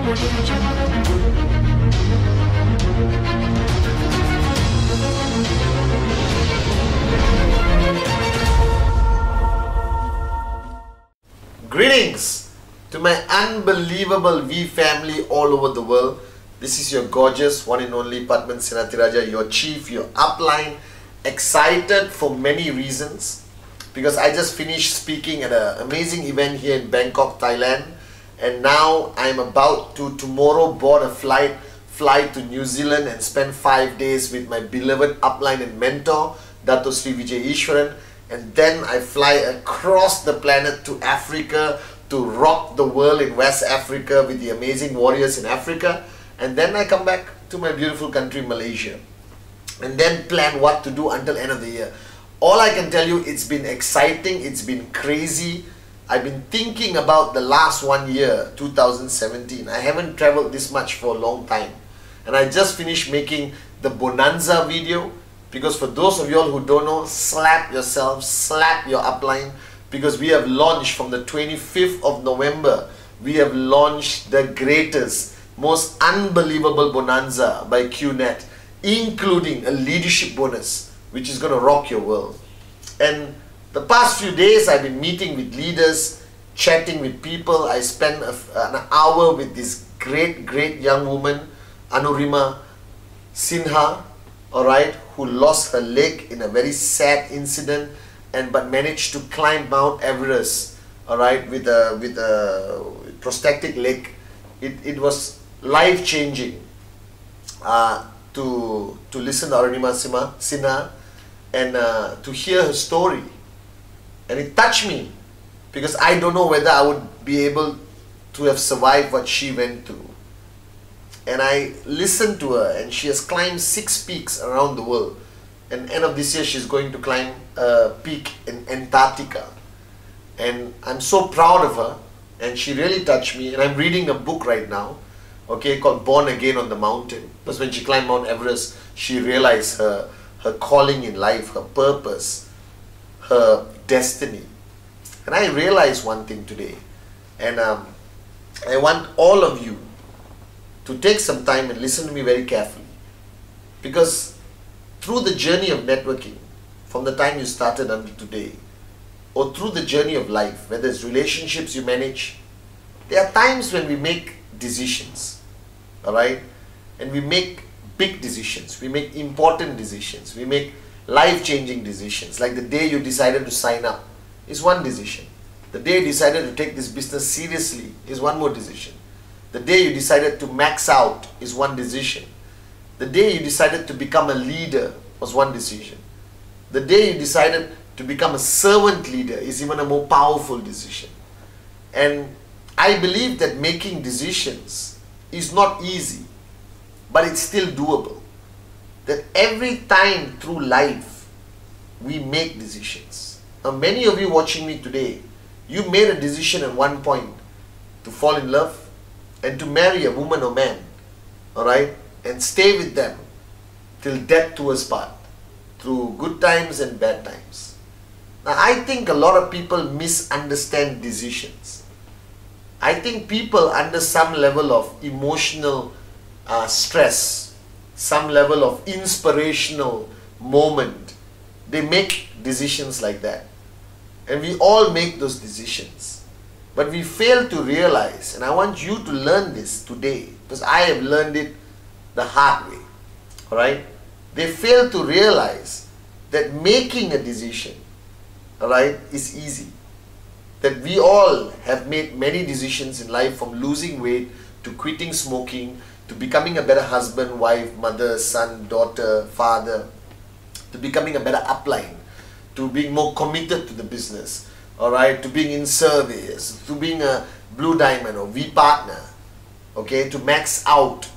Greetings to my unbelievable V family all over the world. This is your gorgeous one and only Pathman Senathirajah, your chief, your upline. Excited for many reasons because I just finished speaking at an amazing event here in Bangkok, Thailand, and now I'm about to tomorrow board a fly to New Zealand and spend 5 days with my beloved upline and mentor Dato Sri Vijay Ishwaran. And then I fly across the planet to Africa to rock the world in West Africa with the amazing warriors in Africa. And then I come back to my beautiful country, Malaysia. And then plan what to do until end of the year. All I can tell you, it's been exciting, it's been crazy. I've been thinking about the last 1 year, 2017. I haven't traveled this much for a long time. And I just finished making the Bonanza video. Because for those of you all who don't know, slap yourself, slap your upline, because we have launched from the 25th of November, we have launched the greatest, most unbelievable Bonanza by QNet, including a leadership bonus, which is going to rock your world. And the past few days, I've been meeting with leaders, chatting with people. I spent an hour with this great young woman, Anurima Sinha, alright, who lost her leg in a very sad incident but managed to climb Mount Everest, alright, with a prosthetic leg. It was life-changing to listen to Anurima Sinha and to hear her story. And it touched me because I don't know whether I would be able to have survived what she went through. And I listened to her, and she has climbed 6 peaks around the world. And end of this year, she's going to climb a peak in Antarctica. And I'm so proud of her, and she really touched me. And I'm reading a book right now, okay, called Born Again on the Mountain. Because when she climbed Mount Everest, she realized her calling in life, her purpose, her destiny. And I realized one thing today, and I want all of you to take some time and listen to me very carefully, because through the journey of networking, from the time you started until today, or through the journey of life, whether it's relationships you manage, there are times when we make decisions, alright, and we make big decisions, we make important decisions, we make life-changing decisions. Like the day you decided to sign up is one decision. The day you decided to take this business seriously is one more decision. The day you decided to max out is one decision. The day you decided to become a leader was one decision. The day you decided to become a servant leader is even a more powerful decision. And I believe that making decisions is not easy, but it's still doable. That every time through life, we make decisions. Now, many of you watching me today, you made a decision at one point to fall in love and to marry a woman or man, alright, and stay with them till death do us part, through good times and bad times. Now, I think a lot of people misunderstand decisions. I think people, under some level of emotional stress, some level of inspirational moment, they make decisions like that. And we all make those decisions. But we fail to realize, and I want you to learn this today, because I have learned it the hard way, alright? They fail to realize that making a decision, alright, is easy. That we all have made many decisions in life, from losing weight, to quitting smoking, to becoming a better husband, wife, mother, son, daughter, father, to becoming a better upline, to being more committed to the business, alright, to being in service, to being a blue diamond or V partner, okay, to max out.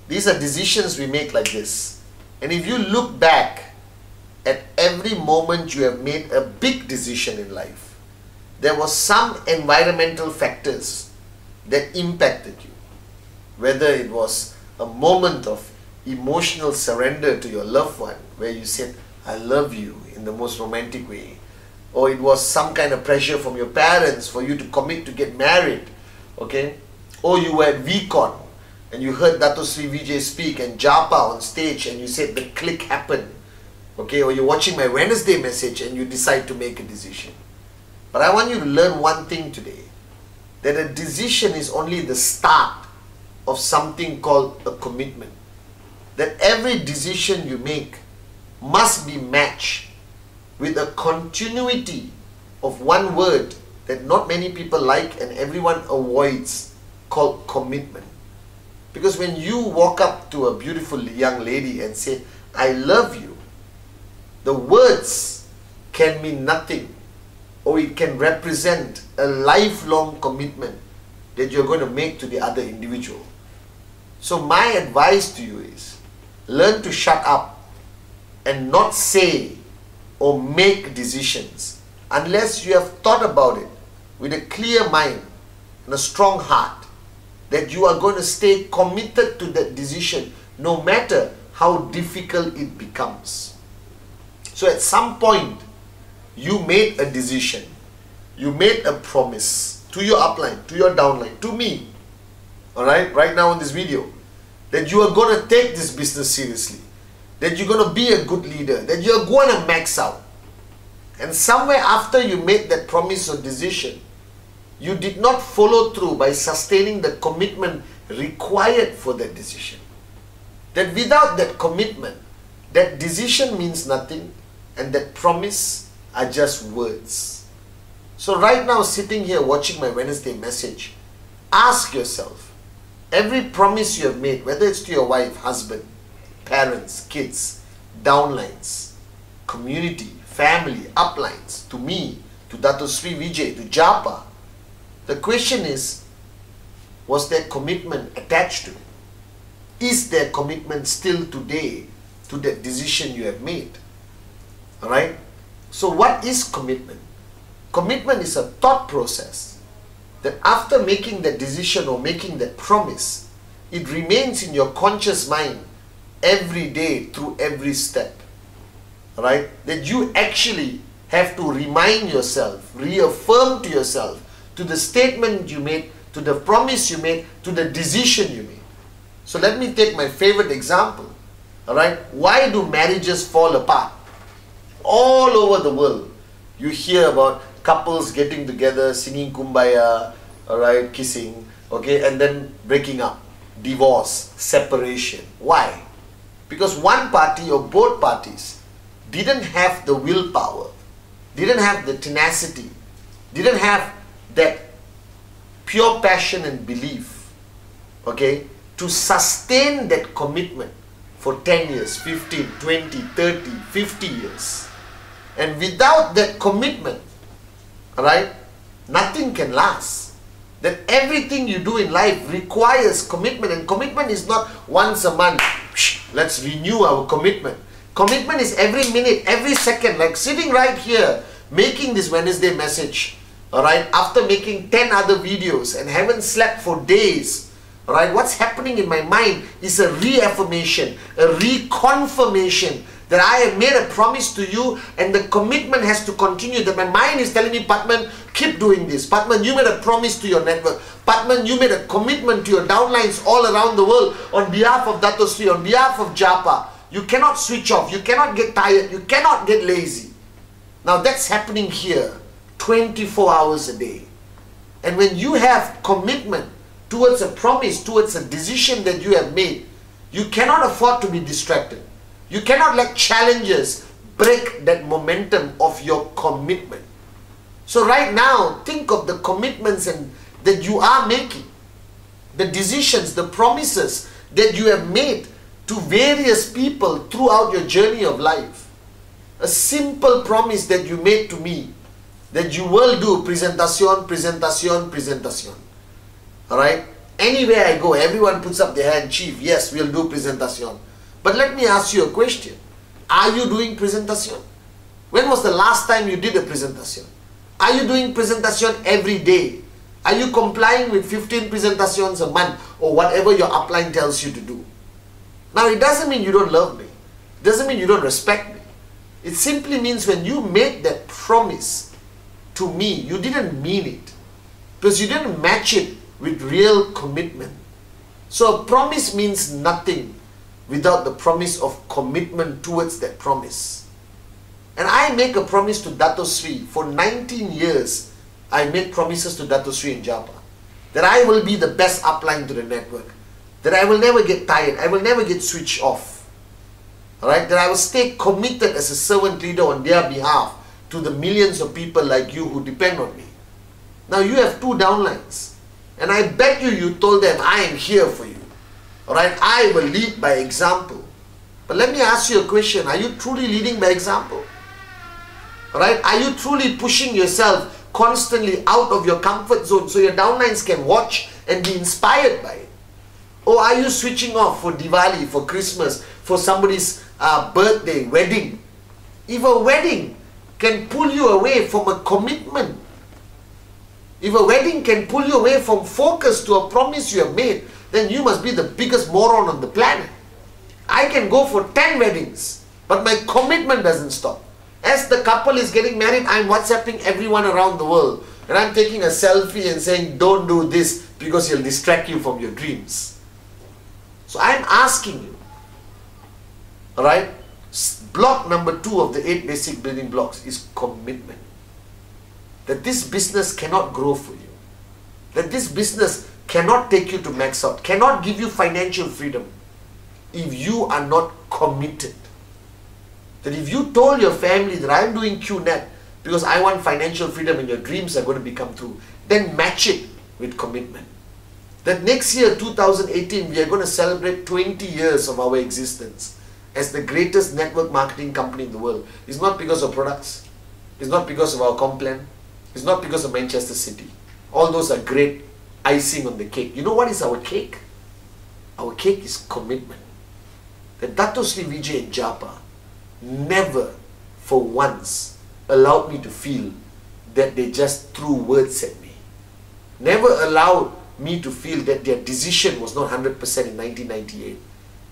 These are decisions we make like this. And if you look back at every moment you have made a big decision in life, there was some environmental factors that impacted you. Whether it was a moment of emotional surrender to your loved one, where you said, I love you, in the most romantic way, or it was some kind of pressure from your parents for you to commit to get married, okay, Or you were at VCon and you heard Dato Sri Vijay speak and Japa on stage and you said the click happened. Okay, or you're watching my Wednesday message and you decide to make a decision. But I want you to learn one thing today, that a decision is only the start of something called a commitment. That every decision you make must be matched with a continuity of one word that not many people like and everyone avoids, called commitment. Because when you walk up to a beautiful young lady and say, I love you, the words can mean nothing, or it can represent a lifelong commitment that you're going to make to the other individual. So my advice to you is, learn to shut up and not say or make decisions unless you have thought about it with a clear mind and a strong heart, that you are going to stay committed to that decision no matter how difficult it becomes. So at some point, you made a decision, you made a promise to your upline, to your downline, to me, alright, right now in this video, that you are going to take this business seriously, that you're going to be a good leader, that you're going to max out. And somewhere after you made that promise or decision, you did not follow through by sustaining the commitment required for that decision. That without that commitment, that decision means nothing and that promise are just words. So right now, sitting here watching my Wednesday message, ask yourself, every promise you have made, whether it's to your wife, husband, parents, kids, downlines, community, family, uplines, to me, to Dato Sri Vijay, to Japa, the question is, was there commitment attached to it? Is there commitment still today to that decision you have made? Alright? So what is commitment? Commitment is a thought process that after making that decision or making that promise, it remains in your conscious mind every day through every step. Alright? That you actually have to remind yourself, reaffirm to yourself, to the statement you made, to the promise you made, to the decision you made. So let me take my favorite example. Alright? Why do marriages fall apart? All over the world, you hear about couples getting together, singing Kumbaya, alright, kissing, okay, and then breaking up, divorce, separation. Why? Because one party or both parties didn't have the willpower, didn't have the tenacity, didn't have that pure passion and belief, okay, to sustain that commitment for 10 years, 15, 20, 30, 50 years. And without that commitment, alright, nothing can last. That everything you do in life requires commitment, and commitment is not once a month, let's renew our commitment. Commitment is every minute, every second, like sitting right here, making this Wednesday message, alright, after making 10 other videos and haven't slept for days, alright, what's happening in my mind is a reaffirmation, a reconfirmation that I have made a promise to you and the commitment has to continue. That my mind is telling me, Pathman, keep doing this. Pathman, you made a promise to your network. Pathman, you made a commitment to your downlines all around the world on behalf of Dato Sri, on behalf of Japa. You cannot switch off. You cannot get tired. You cannot get lazy. Now that's happening here 24 hours a day. And when you have commitment towards a promise, towards a decision that you have made, you cannot afford to be distracted. You cannot let challenges break that momentum of your commitment. So right now, think of the commitments that you are making, the decisions, the promises that you have made to various people throughout your journey of life. A simple promise that you made to me, that you will do presentación, presentación, presentación. Alright? Anywhere I go, everyone puts up their hand, Chief, yes, we'll do presentación. But let me ask you a question. Are you doing presentación? When was the last time you did a presentación? Are you doing presentación every day? Are you complying with 15 presentations a month or whatever your upline tells you to do? Now it doesn't mean you don't love me. It doesn't mean you don't respect me. It simply means when you made that promise to me, you didn't mean it. Because you didn't match it with real commitment. So a promise means nothing without the promise of commitment towards that promise. And I make a promise to Dato Sri. For 19 years, I made promises to Dato Sri in Japa that I will be the best upline to the network, that I will never get tired, I will never get switched off, alright, that I will stay committed as a servant leader on their behalf to the millions of people like you who depend on me. Now you have 2 downlines, and I bet you told them, I am here for you, alright, I will lead by example. But let me ask you a question, are you truly leading by example? Alright, are you truly pushing yourself constantly out of your comfort zone so your downlines can watch and be inspired by it? Or are you switching off for Diwali, for Christmas, for somebody's birthday, wedding? If a wedding can pull you away from a commitment, if a wedding can pull you away from focus to a promise you have made, then you must be the biggest moron on the planet. I can go for 10 weddings, but my commitment doesn't stop. As the couple is getting married, I'm WhatsApping everyone around the world. And I'm taking a selfie and saying, don't do this because it'll distract you from your dreams. So I'm asking you, alright, block number 2 of the 8 basic building blocks is commitment. That this business cannot grow for you. That this business cannot take you to max out, cannot give you financial freedom if you are not committed. That if you told your family that I'm doing QNet because I want financial freedom and your dreams are going to become true, then match it with commitment. That next year, 2018, we are going to celebrate 20 years of our existence as the greatest network marketing company in the world. It's not because of products. It's not because of our Complan. It's not because of Manchester City. All those are great icing on the cake. You know what is our cake? Our cake is commitment. That Dato Sri Vijay in Japa never for once allowed me to feel that they just threw words at me. Never allowed me to feel that their decision was not 100% in 1998.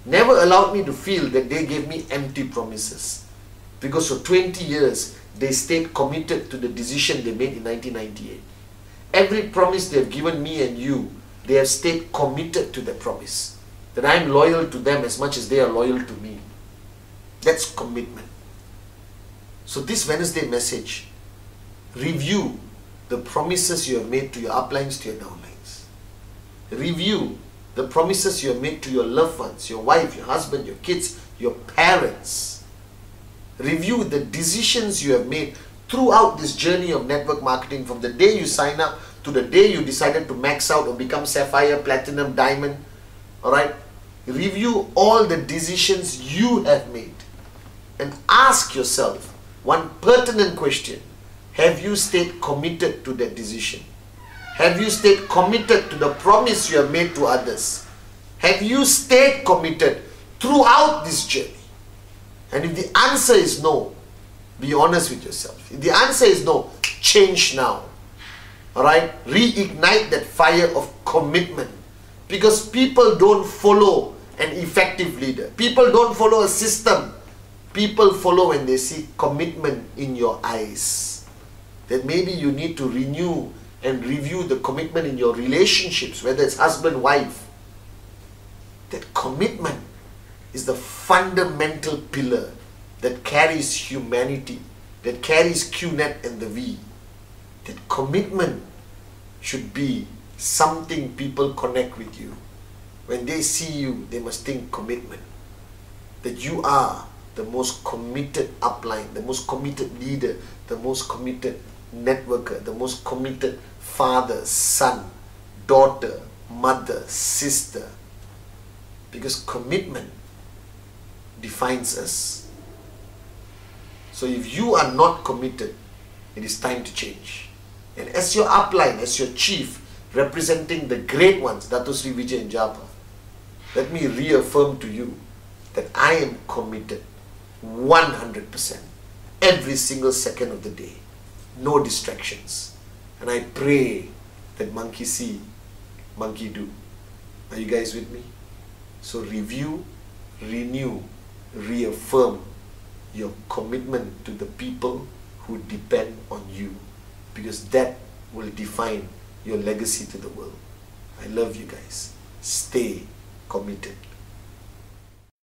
Never allowed me to feel that they gave me empty promises. Because for 20 years, they stayed committed to the decision they made in 1998. Every promise they have given me and you, they have stayed committed to that promise. That I am loyal to them as much as they are loyal to me. That's commitment. So this Wednesday message, review the promises you have made to your uplines, to your downlines. Review the promises you have made to your loved ones, your wife, your husband, your kids, your parents. Review the decisions you have made throughout this journey of network marketing, from the day you sign up to the day you decided to max out or become Sapphire, Platinum, Diamond. Alright? Review all the decisions you have made and ask yourself one pertinent question. Have you stayed committed to that decision? Have you stayed committed to the promise you have made to others? Have you stayed committed throughout this journey? And if the answer is no, be honest with yourself. If the answer is no, change now. Alright? Reignite that fire of commitment. Because people don't follow an effective leader. People don't follow a system. People follow when they see commitment in your eyes. That maybe you need to renew and review the commitment in your relationships, whether it's husband, wife. That commitment is the fundamental pillar that carries humanity, that carries QNet and the V. That commitment should be something people connect with you. When they see you, they must think commitment. That you are the most committed upline, the most committed leader, the most committed networker, the most committed father, son, daughter, mother, sister. Because commitment defines us. So if you are not committed, it is time to change. And as your upline, as your chief, representing the great ones, Dato Sri Vijay and Japa, let me reaffirm to you that I am committed 100% every single second of the day. No distractions. And I pray that monkey see, monkey do. Are you guys with me? So review, renew, reaffirm your commitment to the people who depend on you, because that will define your legacy to the world. I love you guys. Stay committed.